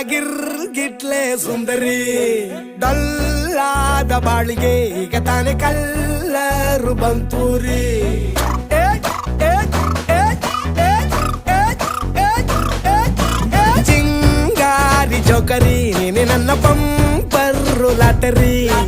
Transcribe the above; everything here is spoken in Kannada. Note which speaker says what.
Speaker 1: ಗಿಟ್ಲೆ ಸುಂದರಿ ಡಲ್ಲಾದ ಬಾಳಿಗೆ ಈಗ ತಾನೆ ಕಲ್ಲರು ಬಂತೂರಿ ಚಿಂಗಾರಿ ಜೋಕರಿ ನೀನೆ ನನ್ನ ಪಂಪರ್ರು ಲಾಟರಿ